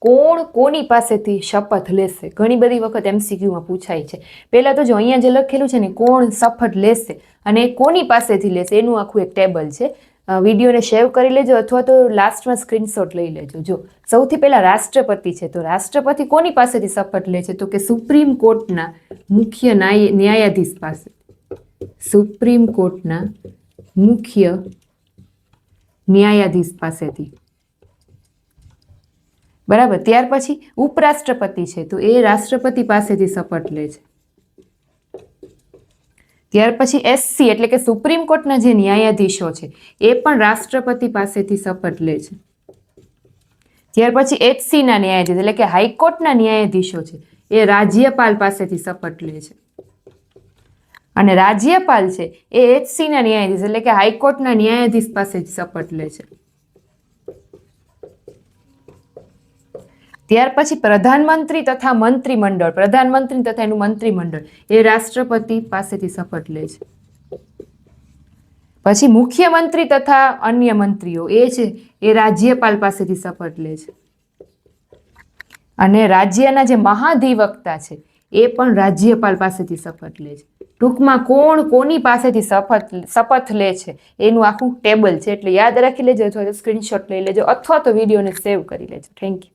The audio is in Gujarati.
કોણ કોની પાસેથી શપથ લેશે? ઘણી બધી વખત MCQમાં પૂછાય છે. પહેલા તો જો અહીંયા જે લખેલું છે ને, કોણ શપથ લેશે અને કોની પાસેથી લેશે, એનું આખું એક ટેબલ છે. વિડીયોને સેવ કરી લેજો અથવા તો લાસ્ટમાં સ્ક્રીનશોટ લઈ લેજો. જો સૌથી પહેલા રાષ્ટ્રપતિ છે, તો રાષ્ટ્રપતિ કોની પાસેથી શપથ લે છે? તો કે સુપ્રીમ કોર્ટના મુખ્ય ન્યાયાધીશ પાસે. સુપ્રીમ કોર્ટના મુખ્ય ન્યાયાધીશ પાસેથી. બરાબર. ત્યાર પછી ઉપરાષ્ટ્રપતિ છે, તો એ રાષ્ટ્રપતિ પાસેથી શપથ લે છે. ત્યાર પછી SC એટલે કે સુપ્રીમ કોર્ટના જે ન્યાયાધીશો છે, એ પણ રાષ્ટ્રપતિ પાસેથી શપથ લે છે. ત્યાર પછી HC ના ન્યાયાધીશ એટલે કે હાઈકોર્ટના ન્યાયાધીશો છે, એ રાજ્યપાલ પાસેથી શપથ લે છે. અને રાજ્યપાલ છે એ HC ના ન્યાયાધીશ એટલે કે હાઈકોર્ટના ન્યાયાધીશ પાસેથી શપથ લે છે. ત્યાર પછી પ્રધાનમંત્રી તથા મંત્રીમંડળ, પ્રધાનમંત્રી તથા એનું મંત્રીમંડળ એ રાષ્ટ્રપતિ પાસેથી શપથ લે છે. પછી મુખ્યમંત્રી તથા અન્ય મંત્રીઓ એ છે એ રાજ્યપાલ પાસેથી શપથ લે છે. અને રાજ્યના જે મહાધિવક્તા છે એ પણ રાજ્યપાલ પાસેથી શપથ લે છે. ટૂંકમાં કોણ કોની પાસેથી શપથ લે છે એનું આખું ટેબલ છે. એટલે યાદ રાખી લેજો અથવા તો સ્ક્રીનશોટ લઈ લેજો અથવા તો વિડીયોને સેવ કરી લેજો. Thank you.